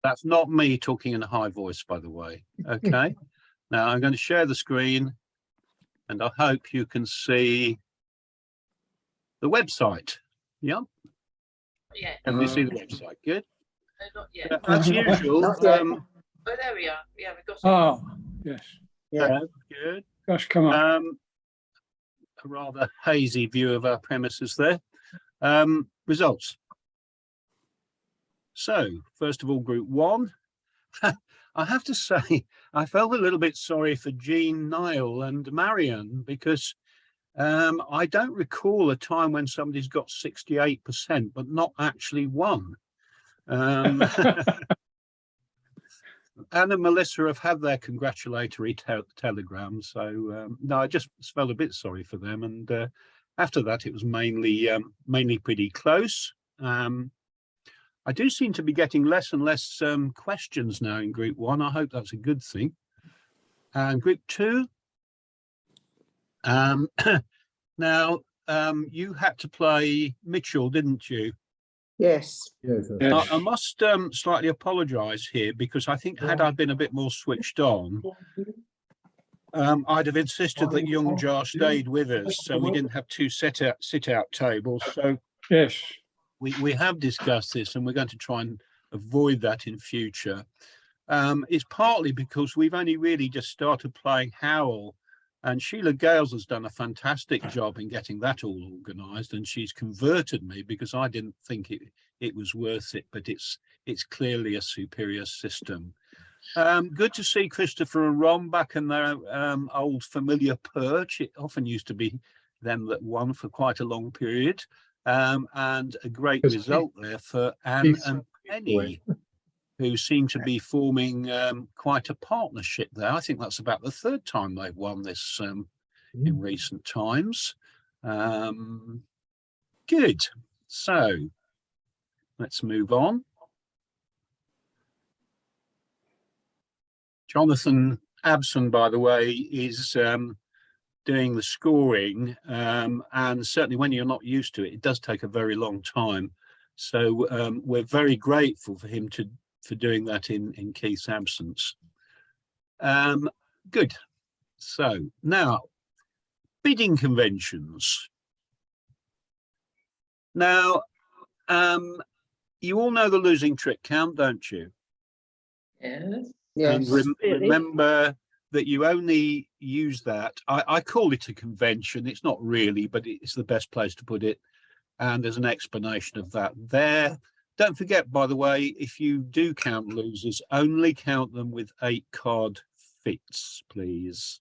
That's not me talking in a high voice, by the way. Okay. Now I'm going to share the screen and I hope you can see the website. Yeah. Yeah. Can we see the website? Good. No, not yet. As usual. Not yet. Oh, there we are. Yeah, we've got it. Oh, yes. Yeah. Good. Gosh, come on. A rather hazy view of our premises there. Results. So, first of all, Group 1. I have to say, I felt a little bit sorry for Jean, Niall and Marion because I don't recall a time when somebody's got 68% but not actually won. Anne and Melissa have had their congratulatory telegrams, so no, I just felt a bit sorry for them. And after that, it was mainly pretty close. I do seem to be getting less and less questions now in Group 1. I hope that's a good thing. And Group 2. Now, you had to play Mitchell, didn't you? Yes. Yes. I must slightly apologise here because I think had I been a bit more switched on, I'd have insisted that young Jar stayed with us, so we didn't have two sit-out tables. So Yes. we have discussed this, and we're going to try and avoid that in future. It's partly because we've only really just started playing Howl, and Sheila Gales has done a fantastic job in getting that all organised, and she's converted me because I didn't think it was worth it, but it's clearly a superior system. Good to see Christopher and Ron back in their old familiar perch. It often used to be them that won for quite a long period, and a great result there for Anne and Penny, who seem to be forming quite a partnership there. I think that's about the third time they've won this in recent times. Good. So let's move on. Jonathan Abson, by the way, is doing the scoring, and certainly when you're not used to it, it does take a very long time. So we're very grateful for him for doing that in Keith's absence. Good. So now, bidding conventions. Now, you all know the losing trick count, don't you? Yes. Yes. And remember that you only use that. I call it a convention. It's not really, but it's the best place to put it. And there's an explanation of that there. Don't forget, by the way, if you do count losers, only count them with 8 card fits, please.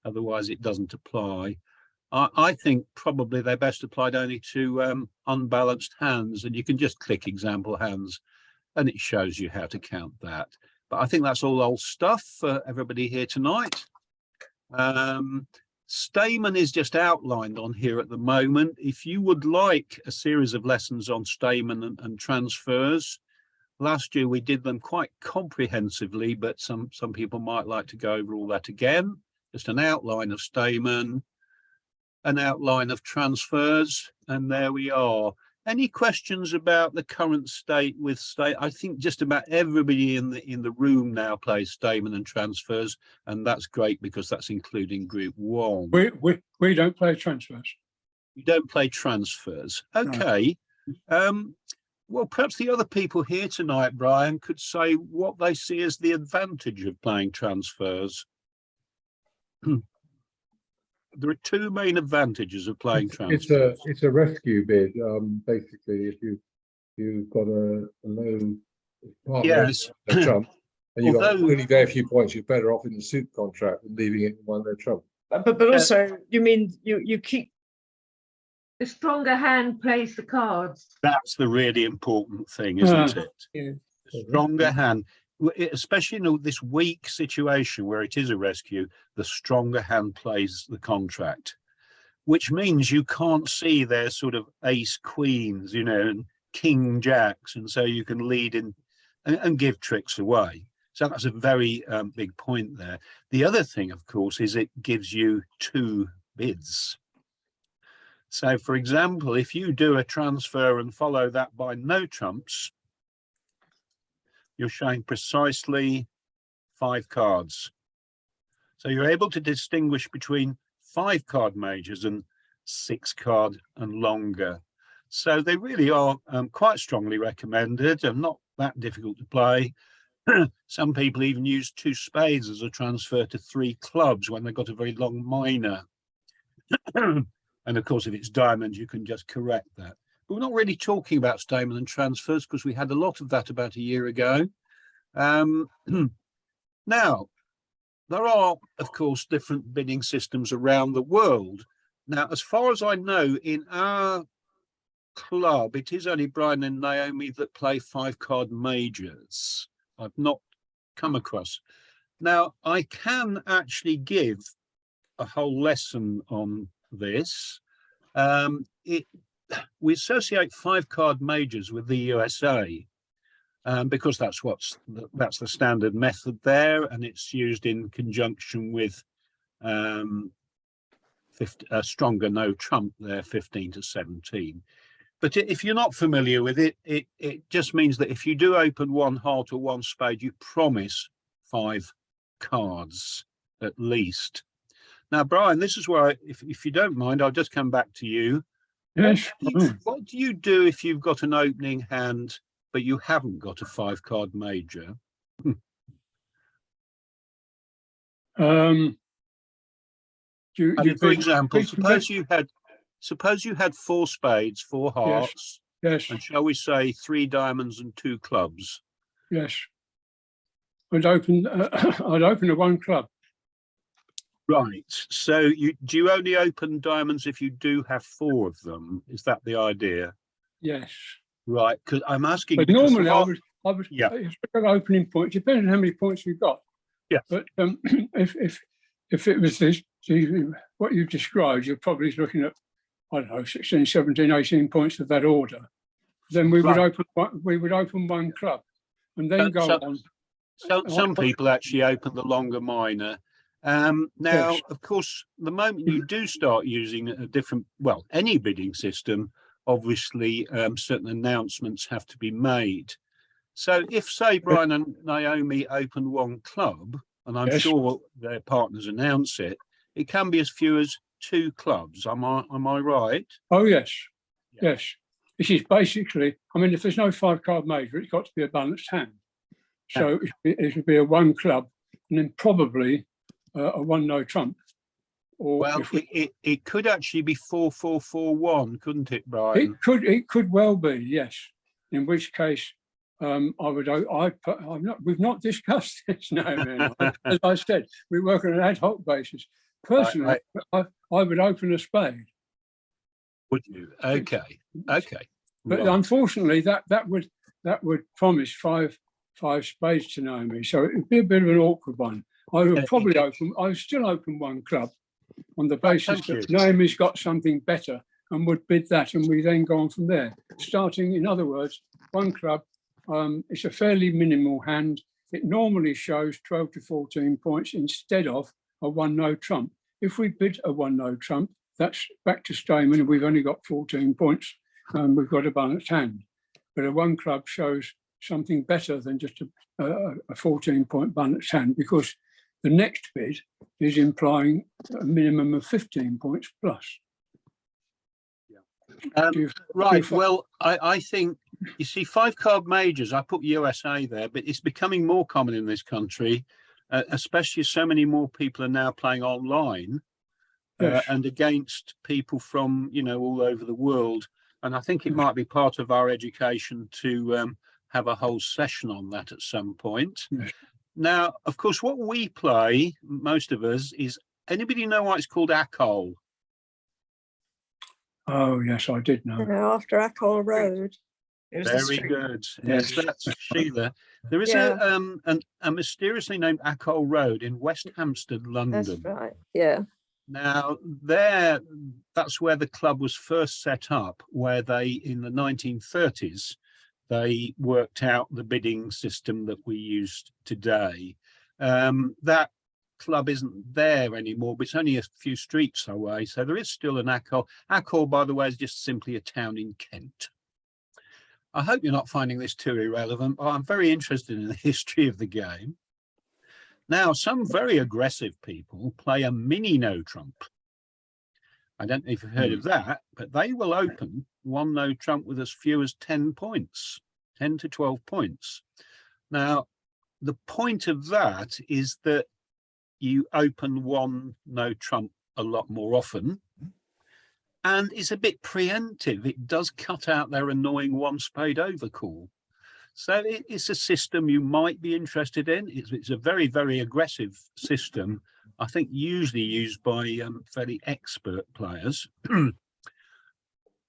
Otherwise, it doesn't apply. I think probably they're best applied only to unbalanced hands, and you can just click example hands, and it shows you how to count that. But I think that's all old stuff for everybody here tonight. Stamen is just outlined on here at the moment. If you would like a series of lessons on Stamen and transfers, last year we did them quite comprehensively, but some people might like to go over all that again. Just an outline of Stamen, an outline of transfers, and there we are. Any questions about the current state with Stamen? I think just about everybody in the room now plays Stamen and transfers, and that's great because that's including Group 1. We don't play transfers. You don't play transfers. Okay. No. Well, perhaps the other people here tonight, Brian, could say what they see as the advantage of playing transfers. There are 2 main advantages of playing transfers. It's a rescue bid. Basically, if you've got a low partner, yes, a trump, and you've got only very few points, you're better off in the soup contract than leaving it in one of their trump. But also, you mean you keep the stronger hand plays the cards. That's the really important thing, isn't it? Yeah. The stronger hand. Especially in this weak situation where it is a rescue, the stronger hand plays the contract, which means you can't see their sort of ace queens, and king jacks, and so you can lead in and give tricks away. So that's a very big point there. The other thing, of course, is it gives you 2 bids. So, for example, if you do a transfer and follow that by no trumps, you're showing precisely 5 cards. So you're able to distinguish between 5-card majors and 6-card and longer. So they really are quite strongly recommended and not that difficult to play. Some people even use 2 spades as a transfer to 3 clubs when they've got a very long minor. And of course, if it's diamonds, you can just correct that. But we're not really talking about statement and transfers because we had a lot of that about a year ago. Now, there are, of course, different bidding systems around the world. Now, as far as I know, in our club, it is only Brian and Naomi that play 5-card majors. I've not come across. Now, I can actually give a whole lesson on this. We associate 5-card majors with the USA. Because that's the standard method there, and it's used in conjunction with a stronger no trump there, 15 to 17. But if you're not familiar with it, it just means that if you do open 1 heart or 1 spade, you promise 5 cards at least. Now, Brian, this is where, if you don't mind, I'll just come back to you. Yes. What do you do if you've got an opening hand but you haven't got a 5-card major? For example, suppose you had 4 spades, 4 hearts, yes, and shall we say 3 diamonds and 2 clubs? yes. I'd open a 1 club. Right. So do you only open diamonds if you do have 4 of them? Is that the idea? Yes. Right, because I'm asking. But normally I would. Yeah. If you've got opening points, depending on how many points you've got. Yeah. But if it was this, what you've described, you're probably looking at, I don't know, 16, 17, 18 points of that order. Then we would open 1 club, and then go on. So some people actually open the longer minor. Now, Yes. of course, the moment you do start using a different, well, any bidding system, obviously certain announcements have to be made. So if, say, Brian and Naomi open 1 club, and I'm sure their partners announce it, it can be as few as 2 clubs. Am I right? Oh, yes. Yes. This is basically, I mean, if there's no 5-card major, it's got to be a balanced hand. So it would be a 1 club, and then probably a 1 no trump. Or well, it could actually be 4-4-4-1, couldn't it, Brian? It could well be, yes. In which case, we've not discussed this now. As I said, we work on an ad hoc basis. Personally, I would open a spade. Would you? Okay. But unfortunately, that would promise 5 spades to Naomi, so it would be a bit of an awkward one. I would still open 1 club on the basis that Naomi's got something better and would bid that, and we then go on from there. Starting, in other words, 1 club. It's a fairly minimal hand. It normally shows 12 to 14 points instead of a 1 no trump. If we bid a 1 no trump, that's back to statement, and we've only got 14 points. We've got a balanced hand. But a 1 club shows something better than just a 14-point balanced hand, because the next bid is implying a minimum of 15 points plus. Right. Well, I think, you see, 5-card majors, I put USA there, but it's becoming more common in this country, especially as so many more people are now playing online and against people from, all over the world. And I think it might be part of our education to have a whole session on that at some point. Yes. Now, of course, what we play, most of us, is, anybody know why it's called Acol? Oh, yes, I did know. After Acol Road. Very good. Yes, that's Sheila. There is a mysteriously named Acol Road in West Hampstead, London. That's right. Yeah. Now, that's where the club was first set up, where they, in the 1930s, they worked out the bidding system that we use today. That club isn't there anymore, but it's only a few streets away, so there is still an Acol. Acol, by the way, is just simply a town in Kent. I hope you're not finding this too irrelevant, but I'm very interested in the history of the game. Now, some very aggressive people play a mini no trump. I don't know if you've heard of that, but they will open one no trump with as few as 10 points, 10 to 12 points. Now, the point of that is that you open one no trump a lot more often, and it's a bit preemptive. It does cut out their annoying one spade overcall. So it's a system you might be interested in. It's a very, very aggressive system, I think usually used by fairly expert players.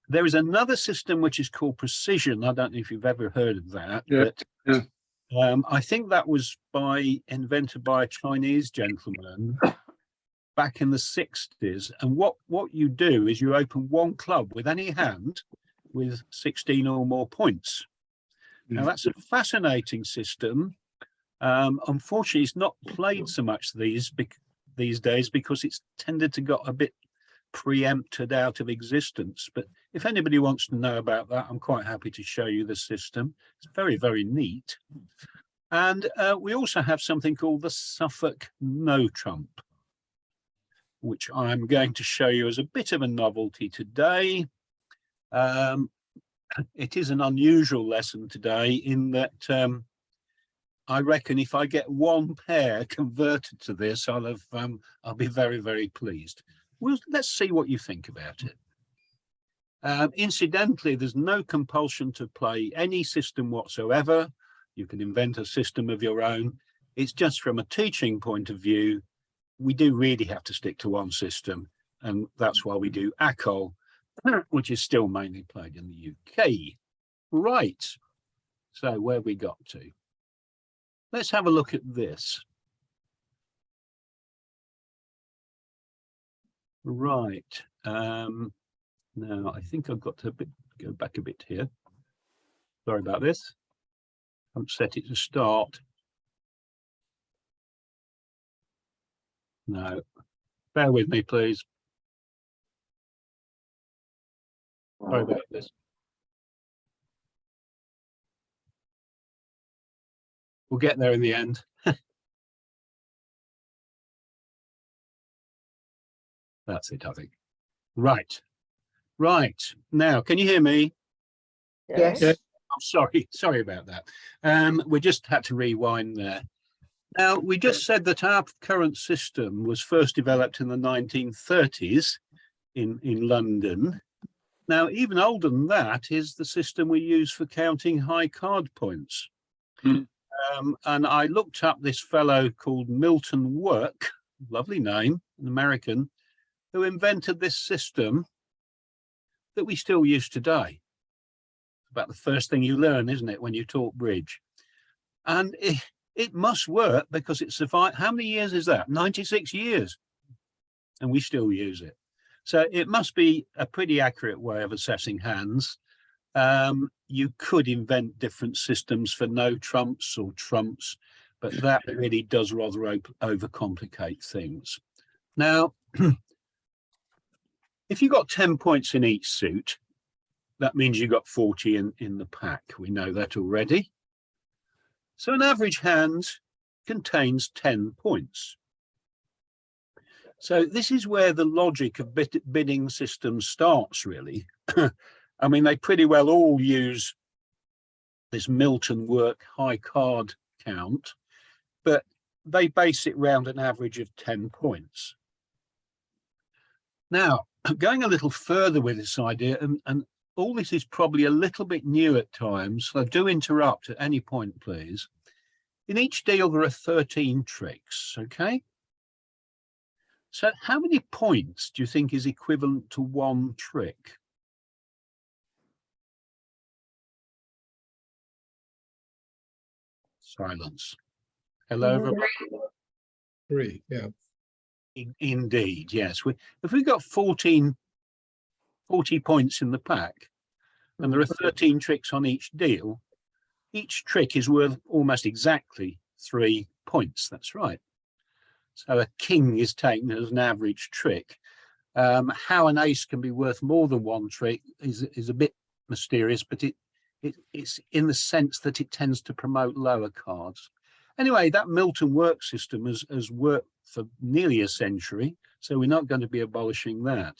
There is another system which is called precision. I don't know if you've ever heard of that, but I think that was invented by a Chinese gentleman back in the 60s. And what you do is you open one club with any hand with 16 or more points. Now, that's a fascinating system. Unfortunately, it's not played so much these days because it's tended to got a bit preempted out of existence. But if anybody wants to know about that, I'm quite happy to show you the system. It's very, very neat. And we also have something called the Suffolk no trump, which I'm going to show you as a bit of a novelty today. It is an unusual lesson today in that I reckon if I get one pair converted to this, I'll be very, very pleased. Well, let's see what you think about it. Incidentally, there's no compulsion to play any system whatsoever. You can invent a system of your own. It's just from a teaching point of view, we do really have to stick to one system, and that's why we do ACOL, which is still mainly played in the UK. Right, so where we got to? Let's have a look at this. Right, now I think I've got to go back a bit here. Sorry about this. I haven't set it to start. No, bear with me, please. Sorry about this. We'll get there in the end. That's it, I think. Right. Right. Now, can you hear me? Yes. Yeah. I'm sorry about that. We just had to rewind there. Now, we just said that our current system was first developed in the 1930s in London. Now, even older than that is the system we use for counting high card points. And I looked up this fellow called Milton Work, lovely name, an American, who invented this system that we still use today. About the first thing you learn, isn't it, when you talk bridge? And it must work because it survived. How many years is that? 96 years. And we still use it. So it must be a pretty accurate way of assessing hands. You could invent different systems for no trumps or trumps, but that really does rather overcomplicate things. Now, if you got 10 points in each suit, that means you got 40 in the pack. We know that already. So an average hand contains 10 points. So this is where the logic of bidding systems starts, really. I mean, they pretty well all use this Milton Work high card count, but they base it round an average of 10 points. Now, going a little further with this idea, and all this is probably a little bit new at times, so do interrupt at any point, please. In each deal, there are 13 tricks, okay? So how many points do you think is equivalent to one trick? Silence. Hello, everybody. 3, yeah. Indeed, yes. If we got 40 points in the pack, and there are 13 tricks on each deal, each trick is worth almost exactly 3 points. That's right. So a king is taken as an average trick. How an ace can be worth more than one trick is a bit mysterious, but It's in the sense that it tends to promote lower cards. Anyway, that Milton work system has worked for nearly a century, so we're not going to be abolishing that.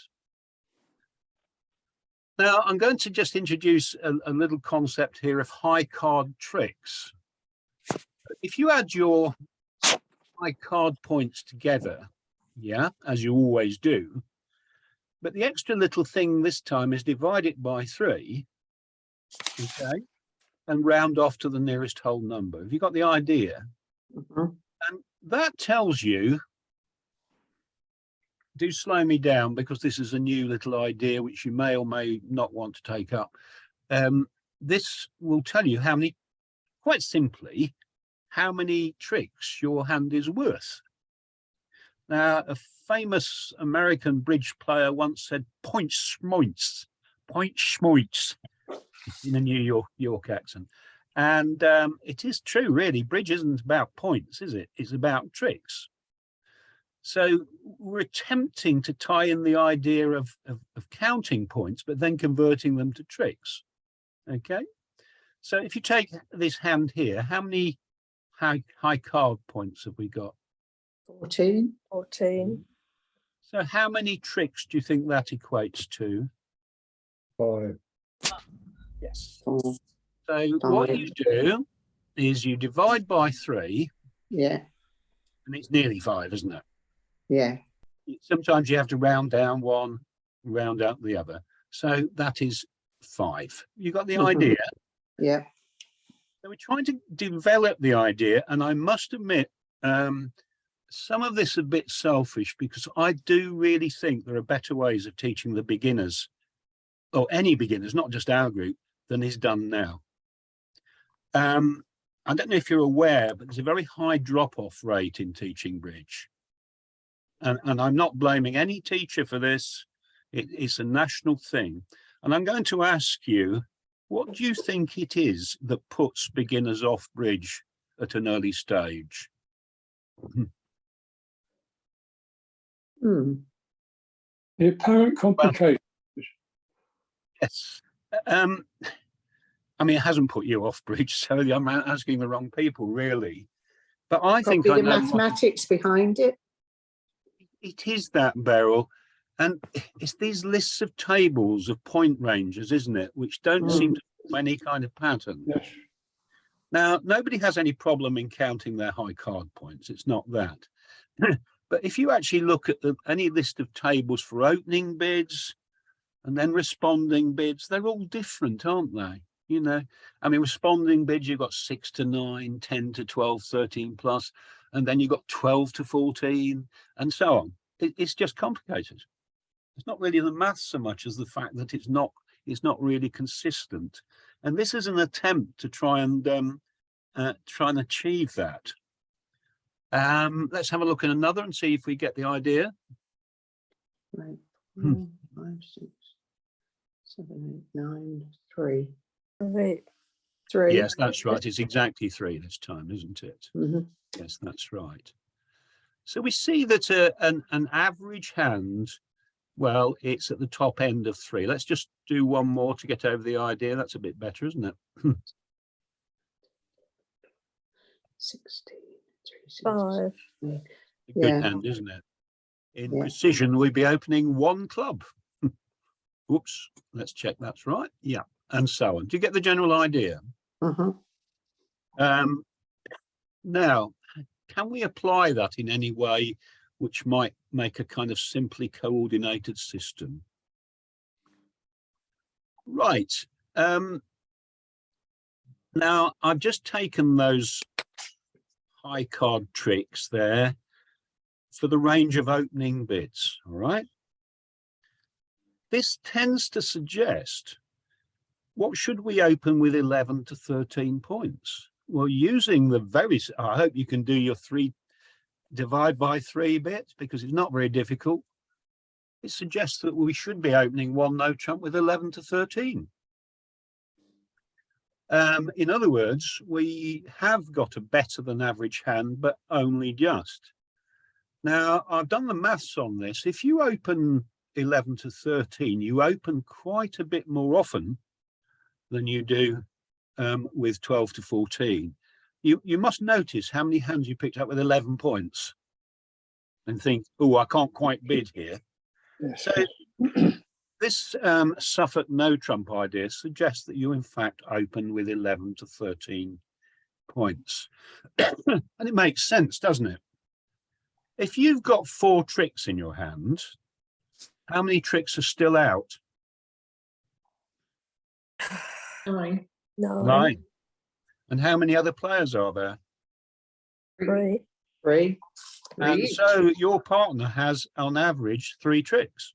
Now, I'm going to just introduce a little concept here of high card tricks. If you add your high card points together, yeah, as you always do, but the extra little thing this time is divide it by 3, okay, and round off to the nearest whole number. Have you got the idea? Mhm. And that tells you, do slow me down because this is a new little idea which you may or may not want to take up. This will tell you how many, quite simply, how many tricks your hand is worth. Now, a famous American bridge player once said, point schmoints, in a New York accent. And it is true, really. Bridge isn't about points, is it? It's about tricks. So we're attempting to tie in the idea of counting points, but then converting them to tricks. Okay. So if you take this hand here, how many high card points have we got? 14. 14. So how many tricks do you think that equates to? 5. Yes. 4. So what 5. you do is you divide by 3, Yeah. and it's nearly 5, isn't it? Yeah. Sometimes you have to round down one, round up the other. So that is 5. You got the Mhm. idea? Yeah. So we're trying to develop the idea, and I must admit, some of this is a bit selfish because I do really think there are better ways of teaching the beginners, or any beginners, not just our group, than is done now. I don't know if you're aware, but there's a very high drop-off rate in teaching bridge. And I'm not blaming any teacher for this. It's a national thing. And I'm going to ask you, what do you think it is that puts beginners off bridge at an early stage? Hmm. The apparent complication. Yes. I mean, it hasn't put you off bridge, so I'm asking the wrong people, really. But I think Probably I the know mathematics behind it. it is that, Beryl. And it's these lists of tables of point ranges, isn't it, which don't seem to form any kind of pattern. Yes. Now, nobody has any problem in counting their high card points. It's not that. But if you actually look at any list of tables for opening bids and then responding bids, they're all different, aren't they? You know, I mean, responding bids, you've got 6 to 9, 10 to 12, 13 plus, and then you've got 12 to 14 and so on. It's just complicated. It's not really the maths so much as the fact that it's not really consistent. And this is an attempt to try and achieve that. Let's have a look at another and see if we get the idea. Right. Hmm. 4, 5, 6, 7, 8, 9, 3. 3. 3. Yes, that's right. It's exactly 3 this time, isn't it? Mm-hmm. Yes, that's right. So we see that an average hand, well, it's at the top end of 3. Let's just do one more to get over the idea. That's a bit better, isn't it? 16, 3, 5. A good Yeah. hand, isn't it? In Yeah. precision, we'd be opening 1 club. Oops, let's check that's right. Yeah, and so on. Do you get the general idea? Uh-huh. Now, can we apply that in any way which might make a kind of simply coordinated system? Right. Now, I've just taken those high card tricks there for the range of opening bids, all right? This tends to suggest, what should we open with 11 to 13 points? Well, using the I hope you can do your 3 divide by 3 bits because it's not very difficult. It suggests that we should be opening 1 no trump with 11 to 13. In other words, we have got a better than average hand, but only just. Now, I've done the maths on this. If you open 11 to 13, you open quite a bit more often than you do with 12 to 14, you must notice how many hands you picked up with 11 points and think, oh, I can't quite bid here. Yes. So this Suffolk no trump idea suggests that you in fact open with 11 to 13 points. And it makes sense, doesn't it? If you've got 4 tricks in your hand, how many tricks are still out? 9. 9, 9. And how many other players are there? 3. 3. And so your partner has on average 3 tricks.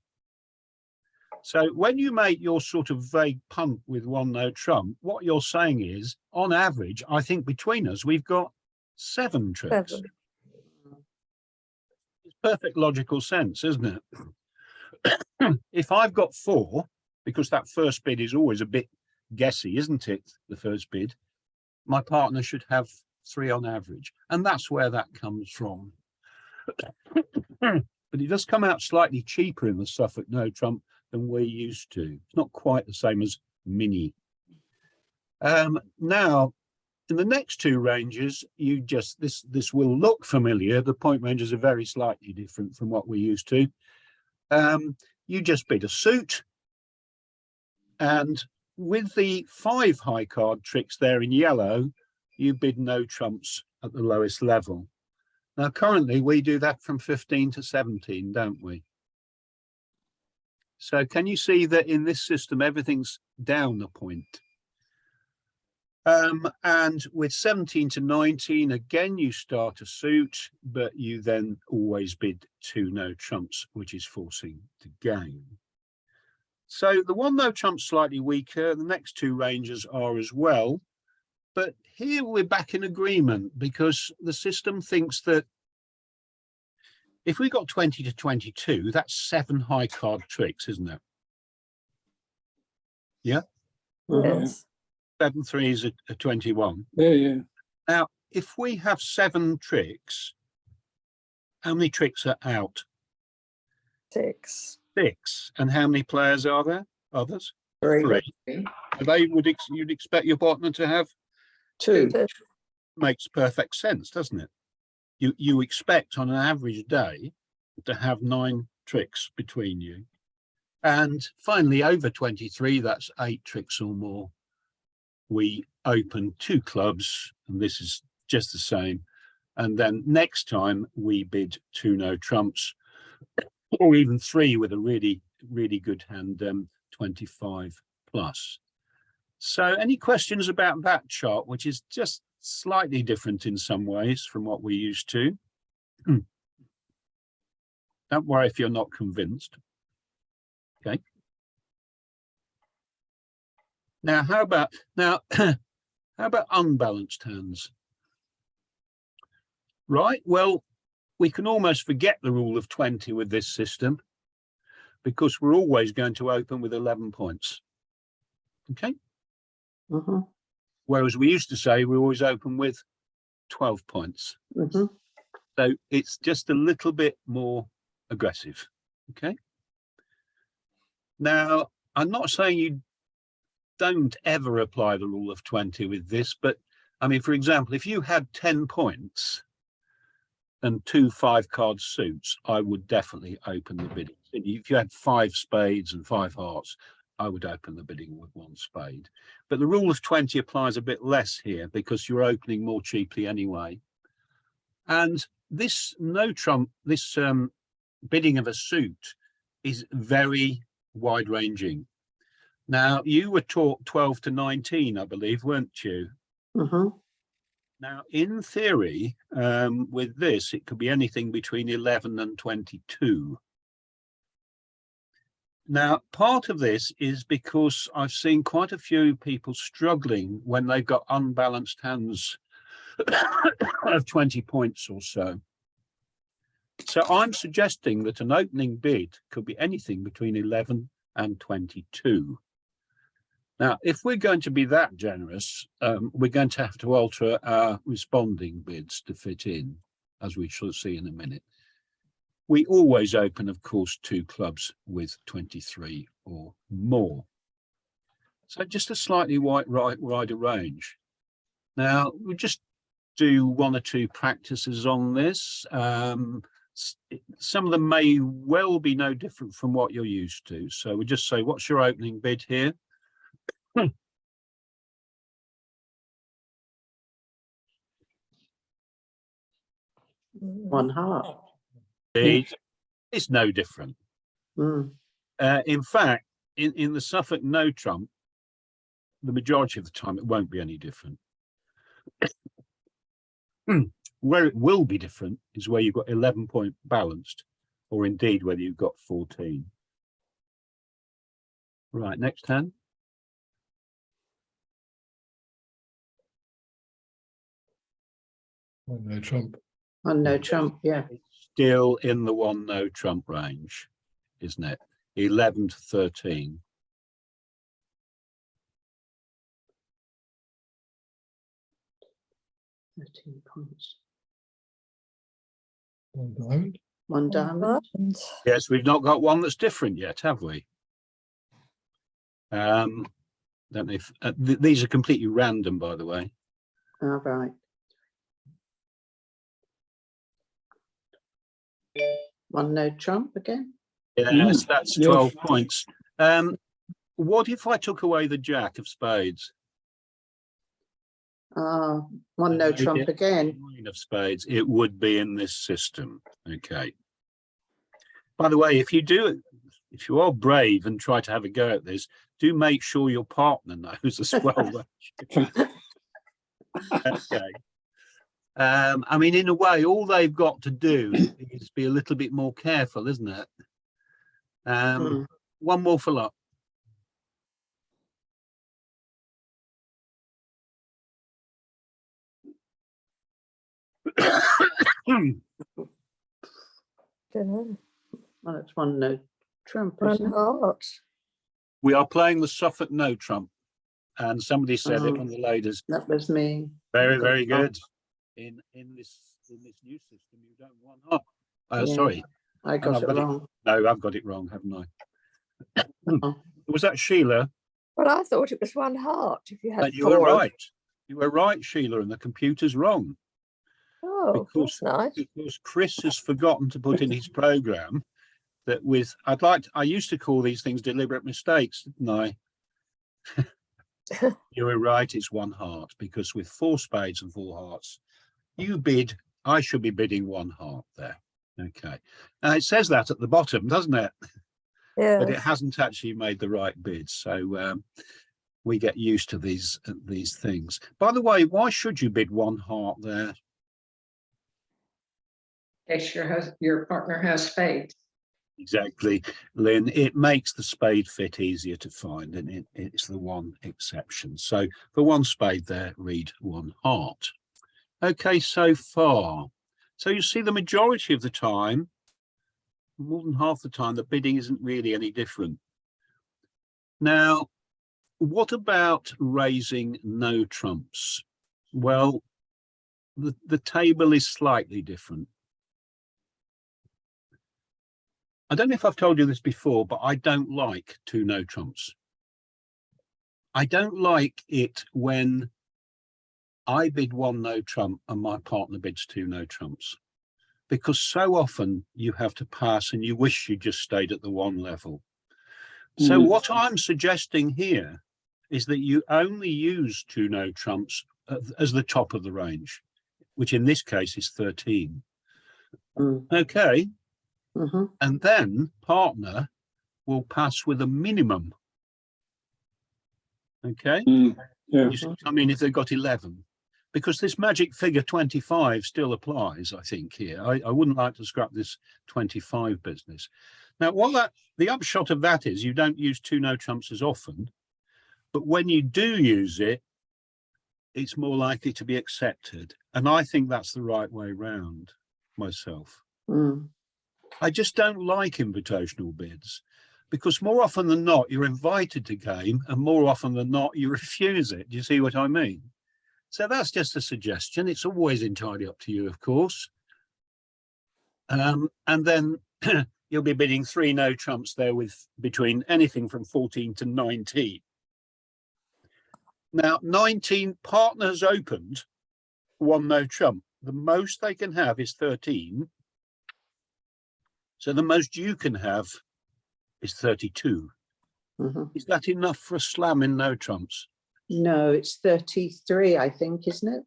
So when you make your sort of vague punt with 1 no trump, what you're saying is, on average, I think between us, we've got 7 tricks. 7. It's perfect logical sense, isn't it? If I've got 4, because that first bid is always a bit guessy, isn't it? The first bid, my partner should have 3 on average. And that's where that comes from. But it does come out slightly cheaper in the Suffolk no trump than we're used to. It's not quite the same as mini. Now, in the next 2 ranges, this will look familiar. The point ranges are very slightly different from what we're used to. You just bid a suit, and with the 5 high card tricks there in yellow, you bid no trumps at the lowest level. Now, currently, we do that from 15 to 17, don't we? So can you see that in this system, everything's down a point? And with 17 to 19, again, you start a suit, but you then always bid 2 no trumps, which is forcing the game. So the 1 no trump's slightly weaker. The next 2 ranges are as well. But here we're back in agreement because the system thinks that if we got 20 to 22, that's 7 high card tricks, isn't it? Yeah? Yes. 7 3s are 21. Yeah. Now, if we have 7 tricks, how many tricks are out? 6. 6. And how many players are there? Others? 3. 3. And you'd expect your partner to have 2. 2. Makes perfect sense, doesn't it? You expect on an average day to have 9 tricks between you. And finally, over 23, that's 8 tricks or more. We open 2 clubs, and this is just the same. And then next time we bid 2 no trumps, or even 3 with a really, really good hand, 25 plus. So any questions about that chart, which is just slightly different in some ways from what we're used to? Don't worry if you're not convinced. Okay. Now, how about unbalanced hands? Right. Well, we can almost forget the rule of 20 with this system because we're always going to open with 11 points. Okay. Whereas we used to say we always open with 12 points. So it's just a little bit more aggressive. Okay. Now, I'm not saying you don't ever apply the rule of 20 with this, but I mean, for example, if you had 10 points and 2 5-card suits, I would definitely open the bidding. If you had 5 spades and 5 hearts, I would open the bidding with 1 spade. But the rule of 20 applies a bit less here because you're opening more cheaply anyway. And this no trump, this bidding of a suit is very wide ranging. Now, you were taught 12 to 19, I believe, weren't you? Now, in theory, with this, it could be anything between 11 and 22. Now, part of this is because I've seen quite a few people struggling when they've got unbalanced hands of 20 points or so. So I'm suggesting that an opening bid could be anything between 11 and 22. Now, if we're going to be that generous, we're going to have to alter our responding bids to fit in, as we shall see in a minute. We always open, of course, 2 clubs with 23 or more. So just a slightly wider range. Now we'll just do one or two practices on this. Some of them may well be no different from what you're used to. So we just say, what's your opening bid here? One heart. It's no different. Mm. In fact, in the Suffolk no trump, the majority of the time it won't be any different. Where it will be different is where you've got 11-point balanced, or indeed whether you've got 14. Right, next hand. One no trump. One no trump, yeah. It's still in the one no trump range, isn't it? 11 to 13. £13. One diamond. One diamond. Yes, we've not got one that's different yet, have we? Don't know if these are completely random, by the way. All right. One no trump again. Yes, that's 12 points. What if I took away the jack of spades? One no trump again. Nine of spades, it would be in this system. Okay. By the way, if you are brave and try to have a go at this, do make sure your partner knows as well. Okay. I mean, in a way, all they've got to do is be a little bit more careful, isn't it? One more for luck. Dunno. Well, it's one no trump, One isn't it? heart. We are playing the Suffolk no trump, and somebody said it on the ladies. That was me. Very, very good. In this new system, you don't want heart. Yeah. Sorry, I got it wrong. no, I've got it wrong, haven't I? Oh. Was that Sheila? Well, I thought it was one heart if you had You four. were right. You were right, Sheila, and the computer's wrong. Oh, that's nice. Because Chris has forgotten to put in his program that with I used to call these things deliberate mistakes, didn't I? You were right, it's one heart, because with 4 spades and 4 hearts, I should be bidding 1 heart there. Okay. It says that at the bottom, doesn't it? Yeah. But it hasn't actually made the right bid. So we get used to these things. By the way, why should you bid 1 heart there? In case your partner has spades. Exactly, Lynn. It makes the spade fit easier to find, and it's the one exception. So for 1 spade there, read 1 heart. Okay, so far. So you see the majority of the time, more than half the time, the bidding isn't really any different. Now, what about raising no trumps? Well, the table is slightly different. I don't know if I've told you this before, but I don't like 2 no trumps. I don't like it when I bid 1 no trump and my partner bids 2 no trumps, because so often you have to pass and you wish you just stayed at the 1 level. So what I'm suggesting here is that you only use 2 no trumps as the top of the range, which in this case is 13. Okay. And then partner will pass with a minimum. Okay. Yeah. I mean, if they've got 11, because this magic figure 25 still applies, I think here. I wouldn't like to scrap this 25 business. Now, the upshot of that is you don't use 2 no trumps as often, but when you do use it, it's more likely to be accepted. And I think that's the right way round myself. I just don't like invitational bids, because more often than not, you're invited to game, and more often than not, you refuse it. Do you see what I mean? So that's just a suggestion. It's always entirely up to you, of course. And then you'll be bidding 3 no trumps there with between anything from 14 to 19. Now, 19 partners opened, one no trump. The most they can have is 13. So the most you can have is 32. Mhm. Is that enough for a slam in no trumps? No, it's 33, I think, isn't it?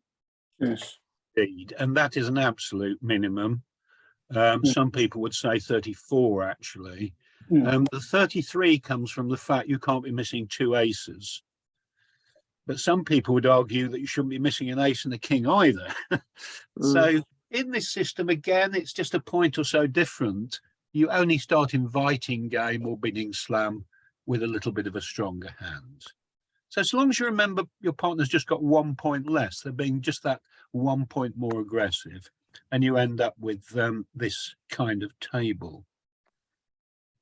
Yes. Indeed. And that is an absolute minimum. Some people would say 34, actually. Yeah. The 33 comes from the fact you can't be missing two aces. But some people would argue that you shouldn't be missing an ace and a king either. So in this system, again, it's just a point or so different. You only start inviting game or bidding slam with a little bit of a stronger hand. So as long as you remember your partner's just got 1 point less, they're being just that 1 point more aggressive, and you end up with this kind of table.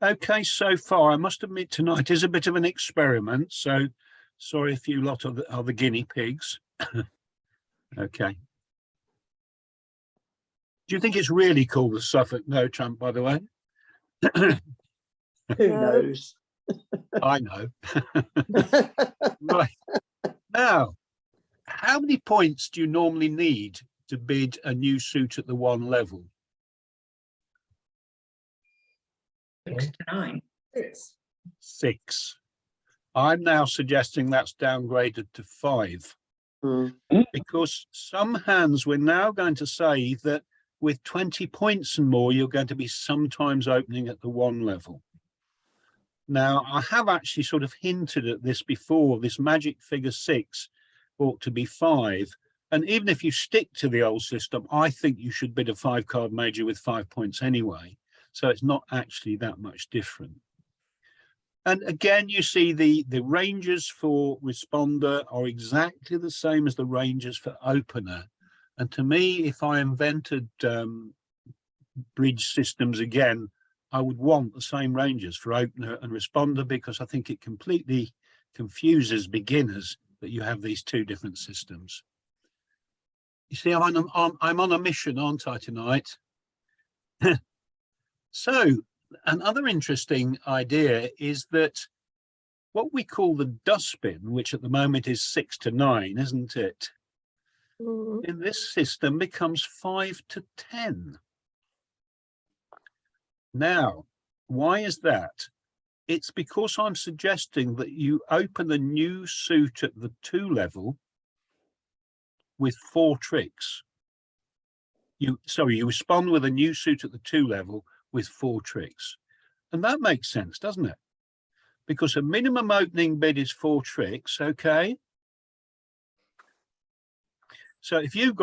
Okay, so far, I must admit tonight is a bit of an experiment, so sorry if you lot are the guinea pigs. Okay. Do you think it's really called the Suffolk no trump, by the way? Who No. knows? I know. Right. Now, how many points do you normally need to bid a new suit at the one level? 6 to 9. 6. I'm now suggesting that's downgraded to 5, Mm. because some hands we're now going to say that with 20 points and more, you're going to be sometimes opening at the one level. Now, I have actually sort of hinted at this before. This magic figure 6 ought to be 5. And even if you stick to the old system, I think you should bid a 5-card major with 5 points anyway. So it's not actually that much different. And again, you see the ranges for responder are exactly the same as the ranges for opener. And to me, if I invented bridge systems again, I would want the same ranges for opener and responder, because I think it completely confuses beginners that you have these two different systems. You see, I'm on a mission, aren't I, tonight? So another interesting idea is that what we call the dustbin, which at the moment is 6 to 9, isn't it? Mhm. In this system becomes 5 to 10. Now, why is that? It's because I'm suggesting that you open a new suit at the 2 level with 4 tricks. You respond with a new suit at the 2 level with 4 tricks. And that makes sense, doesn't it? Because a minimum opening bid is 4 tricks, okay? So if you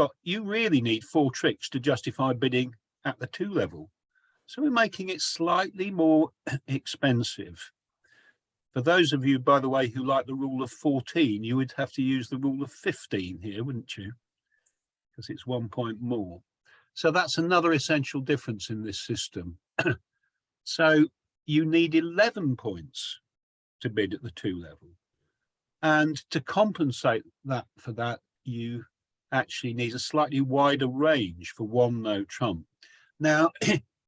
really need 4 tricks to justify bidding at the 2 level. So we're making it slightly more expensive. For those of you, by the way, who like the rule of 14, you would have to use the rule of 15 here, wouldn't you? Because it's 1 point more. So that's another essential difference in this system. So you need 11 points to bid at the 2 level. And to compensate for that, you actually need a slightly wider range for one no trump. Now,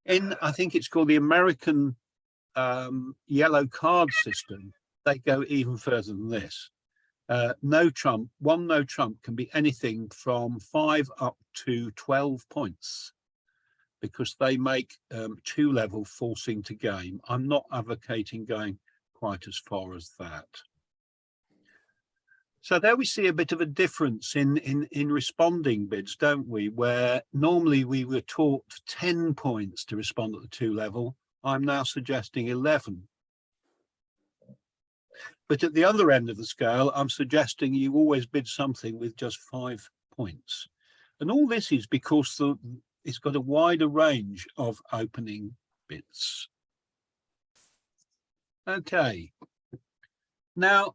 I think it's called the American yellow card system, they go even further than this. No trump, one no trump can be anything from 5 up to 12 points, because they make 2 level forcing to game. I'm not advocating going quite as far as that. So there we see a bit of a difference in responding bids, don't we? Where normally we were taught 10 points to respond at the 2 level. I'm now suggesting 11. But at the other end of the scale, I'm suggesting you always bid something with just 5 points. And all this is because it's got a wider range of opening bids. Okay. Now,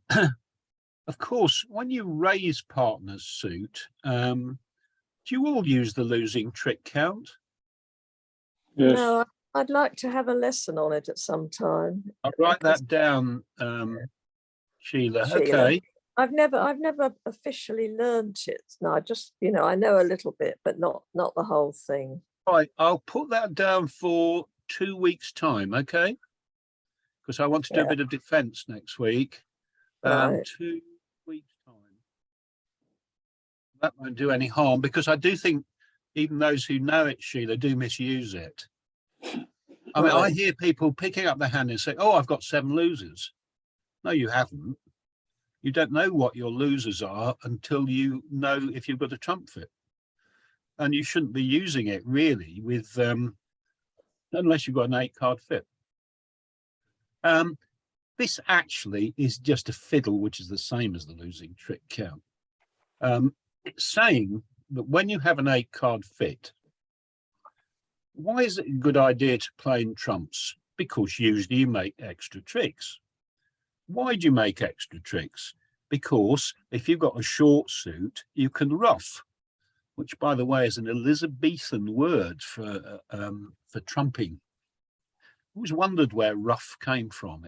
of course, when you raise partner's suit, do you all use the losing trick count? Yes. No, I'd like to have a lesson on it at some time. I'll write that down, Sheila. Okay. I've never officially learnt it. No, I just, I know a little bit, but not the whole thing. Right, I'll put that down for 2 weeks' time, okay? Because I want to do a bit of defence next week. Right. 2 weeks' time. That won't do any harm, because I do think even those who know it, Sheila, do misuse it. I mean, I Right. hear people picking up their hand and say, oh, I've got 7 losers. No, you haven't. You don't know what your losers are until you know if you've got a trump fit. And you shouldn't be using it really with, unless you've got an 8-card fit. This actually is just a fiddle, which is the same as the losing trick count. It's saying that when you have an 8-card fit, why is it a good idea to play in trumps? Because usually you make extra tricks. Why do you make extra tricks? Because if you've got a short suit, you can ruff, which, by the way, is an Elizabethan word for trumping. I always wondered where ruff came from.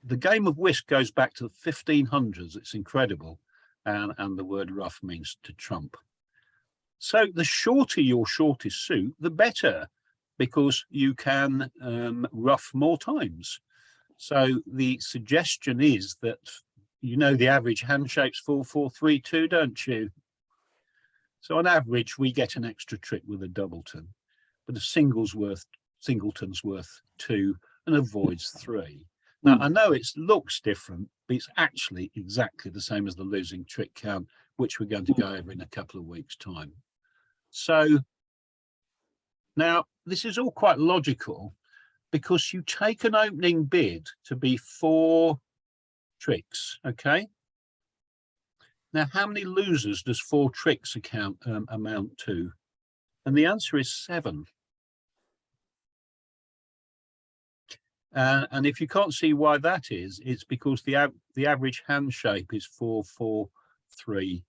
The game of whist goes back to the 1500s. It's incredible. And the word ruff means to trump. So the shorter your shortest suit, the better, because you can ruff more times. So the suggestion is that, you know, the average hand shape's 4-4-3-2, don't you? So on average, we get an extra trick with a doubleton, but a singleton's worth 2 and avoids 3. Now, I know it looks different, but it's actually exactly the same as the losing trick count, which we're going to go over in a couple of weeks' time. So now this is all quite logical, because you take an opening bid to be 4 tricks, okay? Now, how many losers does 4 tricks amount to? And the answer is 7. And if you can't see why that is, it's because the average hand shape is 4-4-3-2.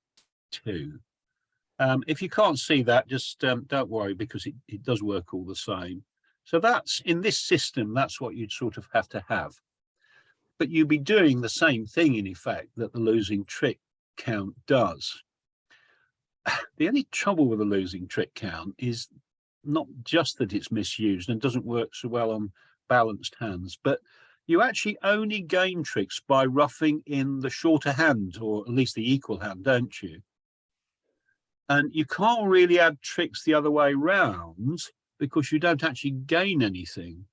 If you can't see that, just don't worry, because it does work all the same. So that's, in this system, that's what you'd sort of have to have. But you'd be doing the same thing, in effect, that the losing trick count does. The only trouble with the losing trick count is not just that it's misused and doesn't work so well on balanced hands, but you actually only gain tricks by ruffing in the shorter hand, or at least the equal hand, don't you? And you can't really add tricks the other way round, because you don't actually gain anything.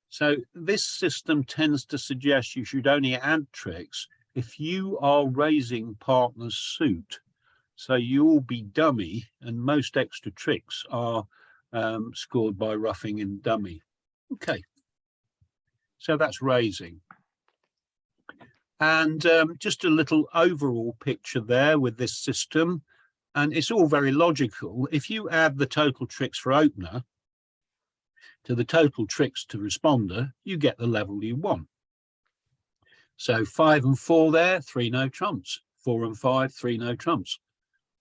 So this system tends to suggest you should only add tricks if you are raising partner's suit. So you'll be dummy, and most extra tricks are scored by ruffing in dummy. Okay, so that's raising. And just a little overall picture there with this system. And it's all very logical. If you add the total tricks for opener to the total tricks to responder, you get the level you want. So 5 and 4 there, 3 no trumps. 4 and 5, 3 no trumps.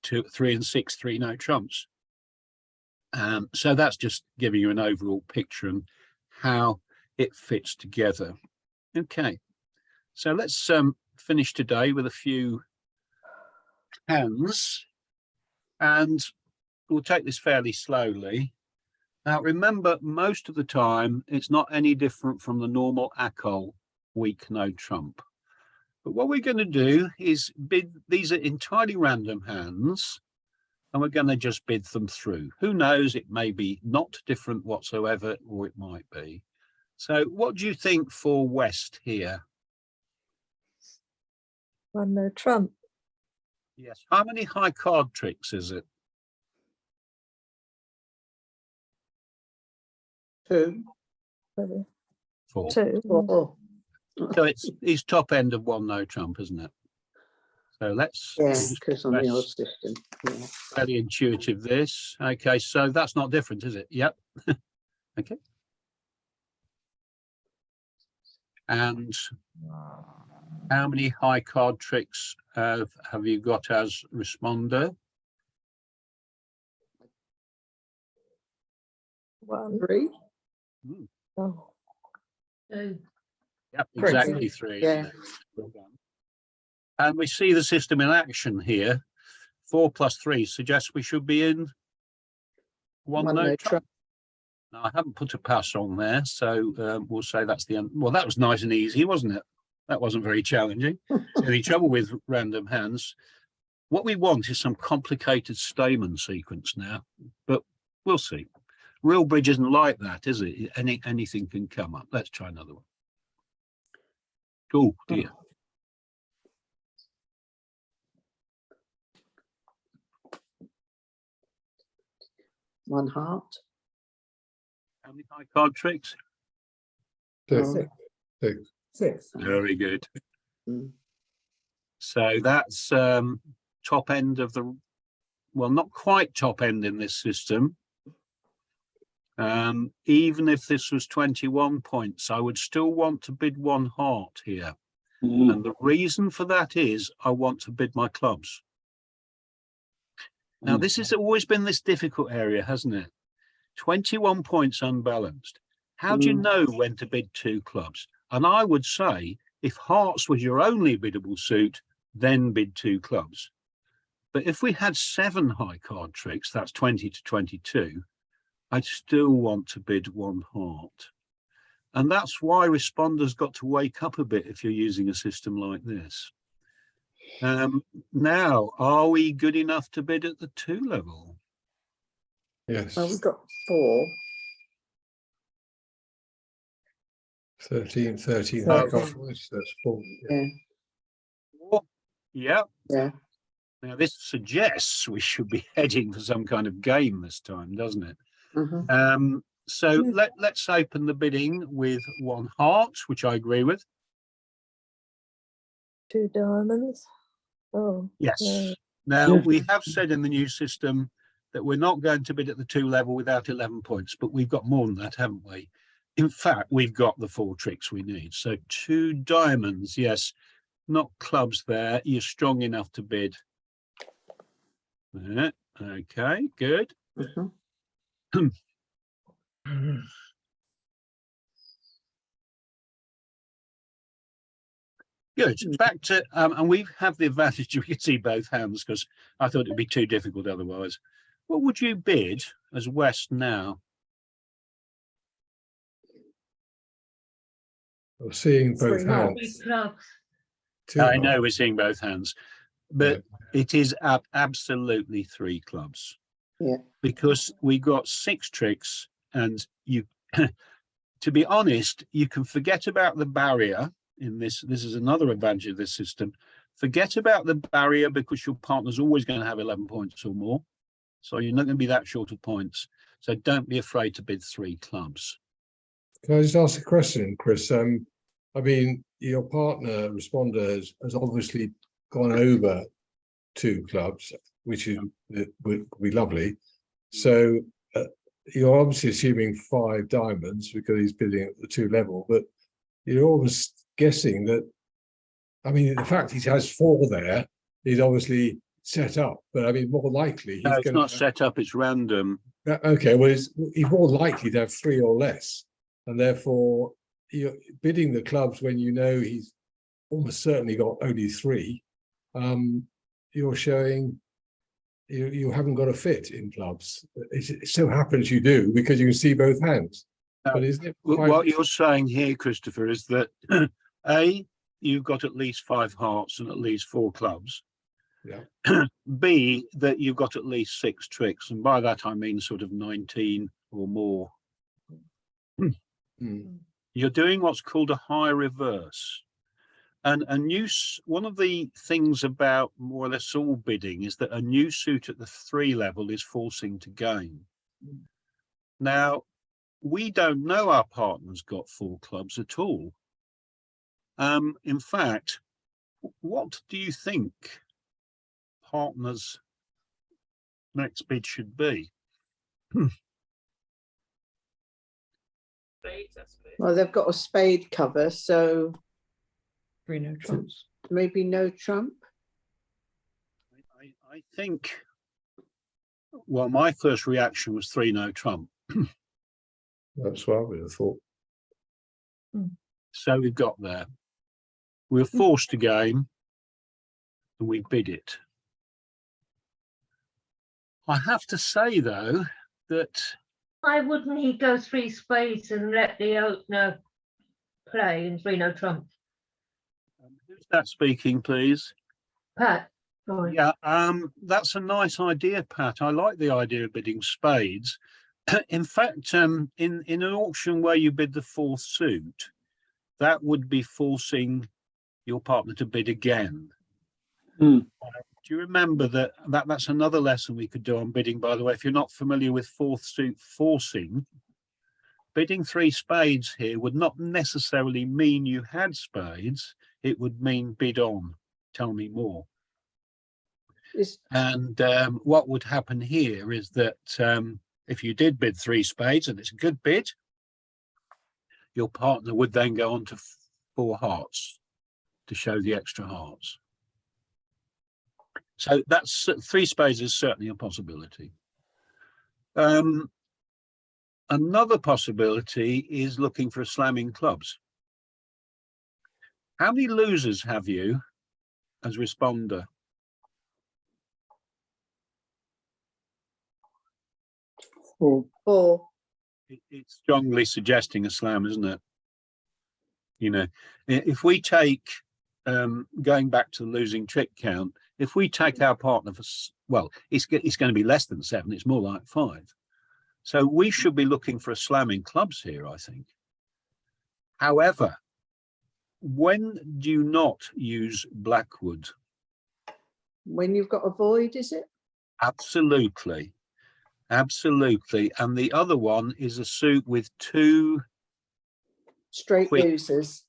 2, 3 and 6, 3 no trumps. So that's just giving you an overall picture and how it fits together. Okay, so let's finish today with a few hands, and we'll take this fairly slowly. Now, remember, most of the time, it's not any different from the normal ACOL weak no trump. But what we're going to do is bid, these are entirely random hands, and we're going to just bid them through. Who knows, it may be not different whatsoever, or it might be. So what do you think for West here? 1 no trump. Yes. How many high card tricks is it? 2. 4. 2. Oh, So it's top end of 1 no trump, isn't it? So let's yeah, just because on the old press system. Yeah. fairly intuitive this. Okay, so that's not different, is it? Yep. Okay. And how many high card tricks have you got as responder? 1. 3. Oh, Yep, Three. exactly 3. Yeah. Isn't it? Well done. And we see the system in action here. 4 plus 3 suggests we should be in 1 1 no no trump. Now, I haven't put a pass on there, so we'll say that's the end. Well, that was nice and easy, wasn't it? That wasn't very challenging. The only trouble with random hands, What we want is some complicated stamen sequence now, but we'll see. Real bridge isn't like that, is it? Anything can come up. Let's try another one. Oh dear. One heart. How many high card tricks? Six. Oh. Six. Six. Very good. Mm. So that's top end of the, well, not quite top end in this system. Even if this was 21 points, I would still want to bid one heart here. And the reason for that is I want to bid my clubs. Now, this has always been this difficult area, hasn't it? 21 points unbalanced. How do you know when to bid two clubs? And I would say if hearts was your only biddable suit, then bid two clubs. But if we had 7 high card tricks, that's 20 to 22, I'd still want to bid one heart. And that's why responders got to wake up a bit if you're using a system like this. Now, are we good enough to bid at the 2 level? Yes. Well, we've got 4. 13. Oh. High card twice, that's 4. Yeah. 4? Yeah. Yeah. Now, this suggests we should be heading for some kind of game this time, doesn't it? Mhm. So let's open the bidding with one heart, which I agree with. 2 diamonds. Oh. Yes. no. Now, Yes. we have said in the new system that we're not going to bid at the 2 level without 11 points, but we've got more than that, haven't we? In fact, we've got the 4 tricks we need. So 2 diamonds, yes, not clubs there. You're strong enough to bid. Yeah, okay, good. Mhm. Good. Back to, and we have the advantage we can see both hands because I thought it'd be too difficult otherwise. What would you bid as West now? Or seeing both 3 hands. hearts. 3 clubs. 2 I hearts. know we're seeing both hands, but it is absolutely 3 clubs. Yeah. Because we got 6 tricks, and you, to be honest, you can forget about the barrier in this. This is another advantage of this system. Forget about the barrier because your partner's always going to have 11 points or more. So you're not going to be that short of points. So don't be afraid to bid 3 clubs. Can I just ask a question, Chris? I mean, your partner responder has obviously gone over 2 clubs, which is would be lovely. So you're obviously assuming 5 diamonds because he's bidding at the 2 level, but you're almost guessing that. I mean, the fact he has 4 there is obviously set up, but I mean, more likely he's No, it's going not set up, it's random. Okay, well, he's more likely to have 3 or less, and therefore you're bidding the clubs when you know he's almost certainly got only 3. You're showing you haven't got a fit in clubs. It so happens you do because you can see both hands. But isn't it What you're saying here, Christopher, is that A, you've got at least 5 hearts and at least 4 clubs. Yeah. B, that you've got at least 6 tricks, and by that I mean sort of 19 or more. You're doing what's called a high reverse. And one of the things about more or less all bidding is that a new suit at the 3 level is forcing to gain. Now, we don't know our partner's got 4 clubs at all. In fact, what do you think partner's next bid should be? Well, they've got a spade cover, so 3 no trumps. maybe no trump. I think, well, my first reaction was 3 no trump. That's what I would have thought. So we got there. We were forced to game and we bid it. I have to say, though, that Why wouldn't he go 3 spades and let the opener play in 3 no trumps? who's that speaking, please? Pat, Fine. Yeah, that's a nice idea, Pat. I like the idea of bidding spades. In fact, in an auction where you bid the fourth suit, that would be forcing your partner to bid again. Hmm. Do you remember that's another lesson we could do on bidding, by the way? If you're not familiar with fourth suit forcing, bidding three spades here would not necessarily mean you had spades. It would mean bid on. Tell me more. And what would happen here is that if you did bid three spades and it's a good bid, your partner would then go on to four hearts to show the extra hearts. So that's three spades is certainly a possibility. Another possibility is looking for slamming clubs. How many losers have you as responder? Four. It's strongly suggesting a slam, isn't it? You know, if we take, going back to the losing trick count, if we take our partner for, well, it's going to be less than 7, it's more like 5. So we should be looking for a slamming clubs here, I think. However, when do you not use Blackwood? When you've got a void, is it? Absolutely. Absolutely. And the other one is a suit with 2 Straight quick losers.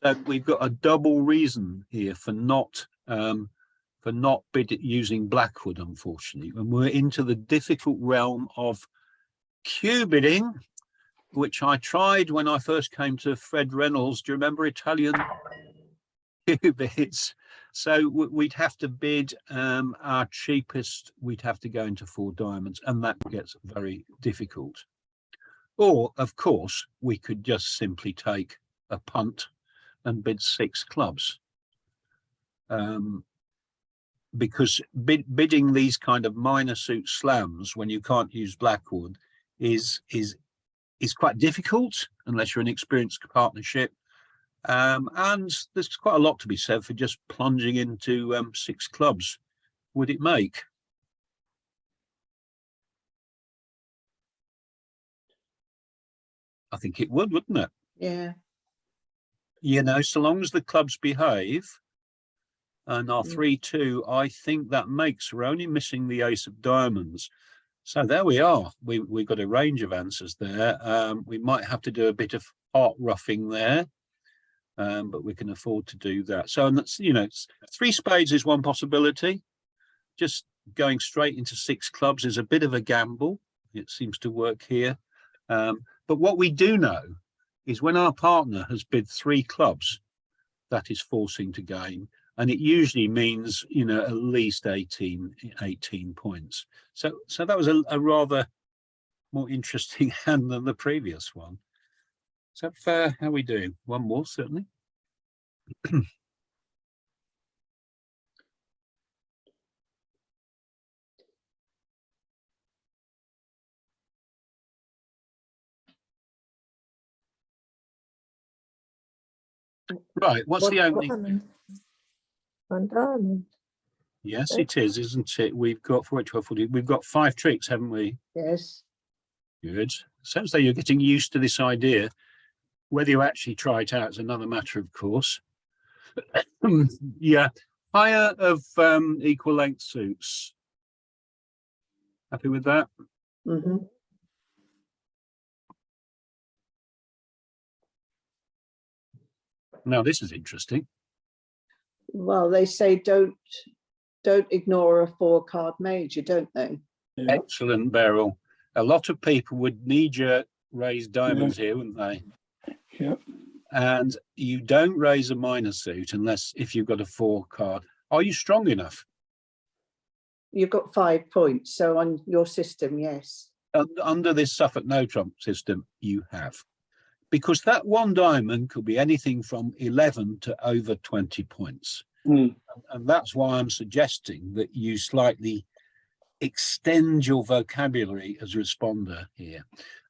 So we've got a double reason here for not using Blackwood, unfortunately. And we're into the difficult realm of cue bidding, which I tried when I first came to Fred Reynolds. Do you remember Italian cue bids? So we'd have to bid our cheapest, we'd have to go into 4 diamonds, and that gets very difficult. Or, of course, we could just simply take a punt and bid 6 clubs. Because bidding these kind of minor suit slams when you can't use Blackwood is quite difficult unless you're an experienced partnership. And there's quite a lot to be said for just plunging into 6 clubs. Would it make? I think it would, wouldn't it? Yeah. You know, so long as the clubs behave and are 3-2, I think that makes. We're only missing the ace of diamonds. So there we are. We've got a range of answers there. We might have to do a bit of heart roughing there. But we can afford to do that. So, and that's, you know, 3 spades is one possibility. Just going straight into 6 clubs is a bit of a gamble. It seems to work here. But what we do know is when our partner has bid 3 clubs, that is forcing to game. And it usually means, you know, at least 18 points. So that was a rather more interesting hand than the previous one. Is that fair? How we do? One more, certainly. Right, what's the opening? Diamond? 1 diamond. Yes, it is, isn't it? We've got 4, 12, 14. We've got 5 tricks, haven't we? Yes. Good. Sounds like you're getting used to this idea. Whether you actually try it out is another matter, of course. Yeah, higher of equal length suits. Happy with that? Mm-hmm. Now this is interesting. Well, they say don't ignore a 4-card major, don't they? Yeah. Excellent, Beryl. A lot of people would knee-jerk raise diamonds here, wouldn't they? Yeah. And you don't raise a minor suit unless if you've got a 4 card. Are you strong enough? You've got 5 points, so on your system, yes. Under this Suffolk no trump system, you have. Because that 1 diamond could be anything from 11 to over 20 points. Mm. And that's why I'm suggesting that you slightly extend your vocabulary as a responder here.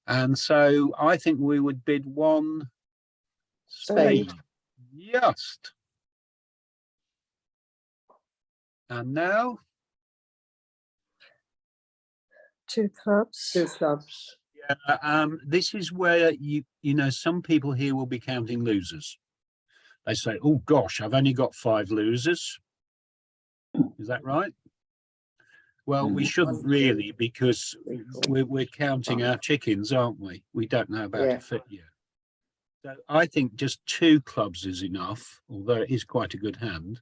And so I think we would bid 1 spade. Just. And now, 2 clubs. 2 clubs. this is where you know, some people here will be counting losers. They say, oh gosh, I've only got 5 losers. Is that right? Well, we shouldn't 1, 2, really, because 3, 4. we're counting 5. our chickens, aren't we? We don't know about Yeah. a fit yet. So I think just 2 clubs is enough, although it is quite a good hand.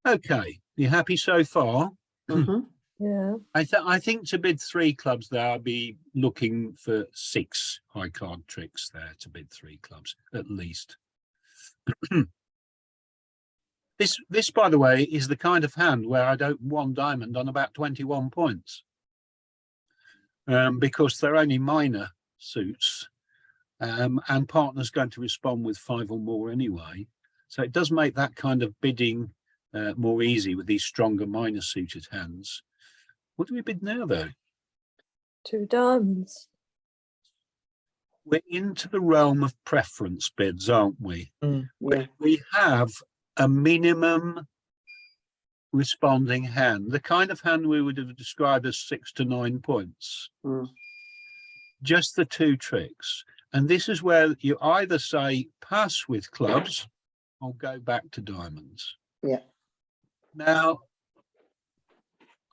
Okay, you happy so far? Mhm. Yeah. I think to bid 3 clubs there, I'll be looking for 6 high card tricks there to bid 3 clubs at least. This, by the way, is the kind of hand where I'd open 1 diamond on about 21 points. Because they're only minor suits, and partner's going to respond with 5 or more anyway. So it does make that kind of bidding more easy with these stronger minor suited hands. What do we bid now, though? 2 diamonds. We're into the realm of preference bids, aren't we? Yeah. We have a minimum responding hand, the kind of hand we would have described as 6 to 9 points. Mm. Just the 2 tricks. And this is where you either say pass with clubs or go back to diamonds. Yeah. Now,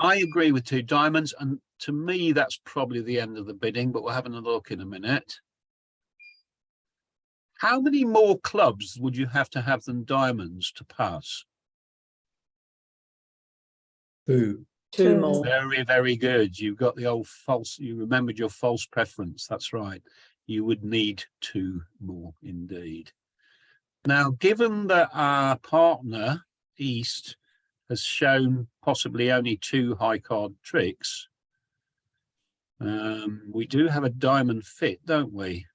I agree with 2 diamonds, and to me, that's probably the end of the bidding, but we'll have another look in a minute. How many more clubs would you have to have than diamonds to pass? 2. 2 more. Very, very good. You've got the old false, you remembered your false preference. That's right. You would need 2 more indeed. Now, given that our partner, East, has shown possibly only 2 high card tricks, we do have a diamond fit, don't we?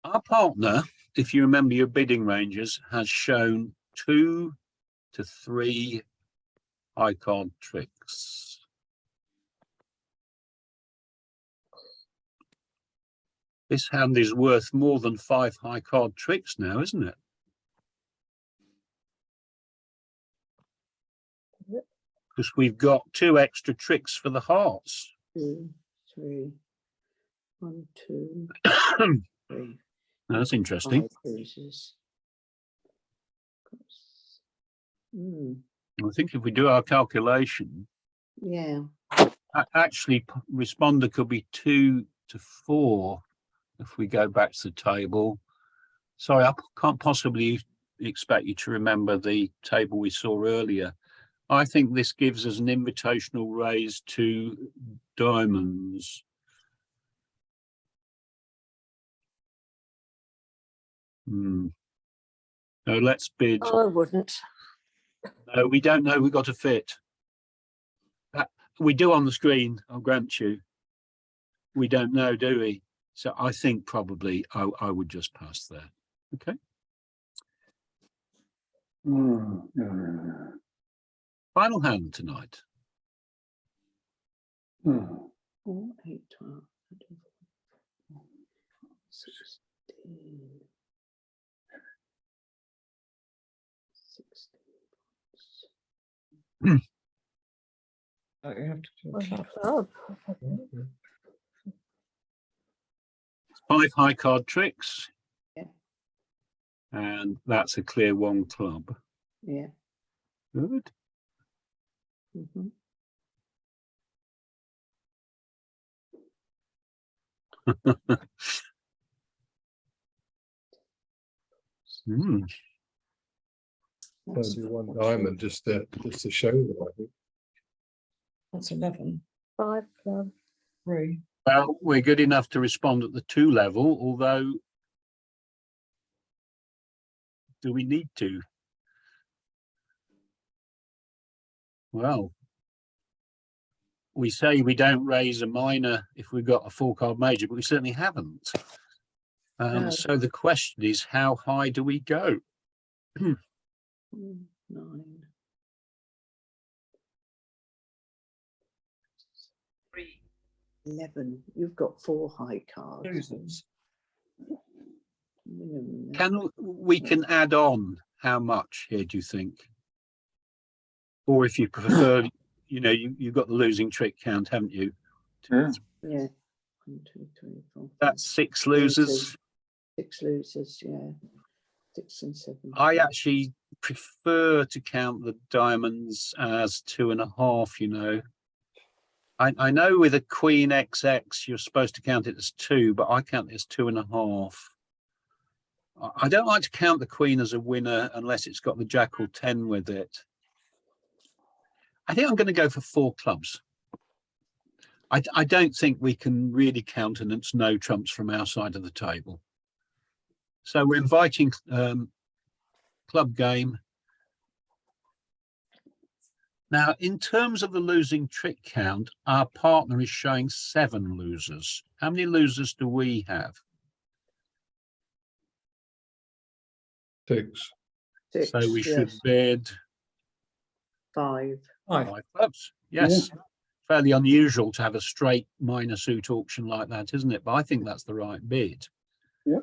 Our partner, if you remember your bidding ranges, has shown 2 to 3 high card tricks. This hand is worth more than 5 high card tricks now, isn't it? Because we've got 2 extra tricks for the hearts. 2, 3. 1, 2, 3. That's interesting. 5 losers. I think if we do our calculation, Yeah. actually responder could be 2 to 4 if we go back to the table. Sorry, I can't possibly expect you to remember the table we saw earlier. I think this gives us an invitational raise to diamonds. No, let's bid. I wouldn't. No, we don't know. We've got to fit. We do on the screen, I'll grant you. We don't know, do we? So I think probably I would just pass there. Okay. Final hand tonight. 4, 8, 12, 16. 16. Oh, you have to do Well, club. club. 5 high card tricks. Yeah. And that's a clear 1 club. Yeah. Good. Mhm. I'll do 1 diamond just to show them, I think. That's 11. 5 club. 3. Well, we're good enough to respond at the 2 level, although do we need to? Well, we say we don't raise a minor if we've got a 4 card major, but we certainly haven't. No. So the question is, how high do we go? 9. 3. 11. You've got 4 high cards. Minimum. We can add on how much here, do you think? Or if you prefer, you know, you've got the losing trick count, haven't you? Yeah. Yeah. 1, 2, 3, 4. That's 6 losers. 6 losers, yeah. 6 and 7. I actually prefer to count the diamonds as 2.5, you know. I know with a Queen XX, you're supposed to count it as 2, but I count it as 2.5. I don't like to count the Queen as a winner unless it's got the Jack or 10 with it. I think I'm going to go for 4 clubs. I don't think we can really countenance no trumps from our side of the table. So we're inviting club game. Now, in terms of the losing trick count, our partner is showing 7 losers. How many losers do we have? 6. 6. So we should yes. bid 5. 5 clubs. Yes. Fairly unusual to have a straight minor suit auction like that, isn't it? But I think that's the right bid. Yeah.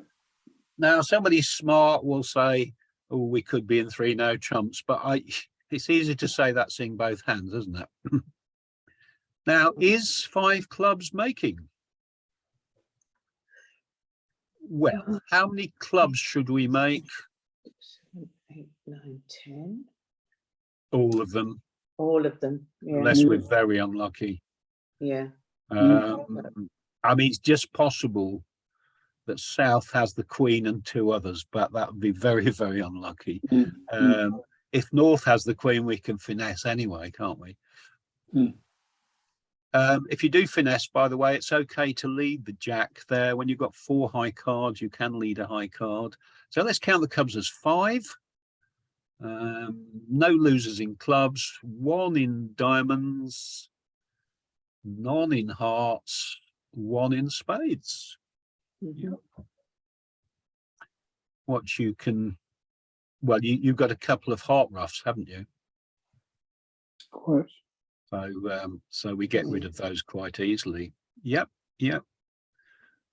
Now, somebody smart will say, oh, we could be in 3 no trumps, but it's easy to say that seeing both hands, isn't it? Now, is 5 clubs making? Well, how many clubs should we make? 6, 7, 8, 9, 10. All of them, All of them. Yeah. unless we're very unlucky. Yeah. I mean, it's just possible that South has the Queen and 2 others, but that would be very, very unlucky. If North has the Queen, we can finesse anyway, can't we? If you do finesse, by the way, it's okay to lead the Jack there. When you've got 4 high cards, you can lead a high card. So let's count the clubs as 5. No losers in clubs, 1 in diamonds, none in hearts, 1 in spades. Mhm. What you can, well, you've got a couple of heart roughs, haven't you? Quite. So we get rid of those quite easily. Yep.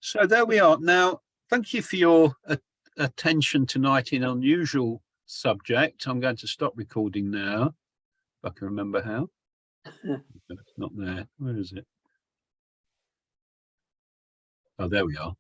So there we are. Now, thank you for your attention tonight in unusual subject. I'm going to stop recording now, if I can remember how. It's not there. Where is it? Oh, there we are.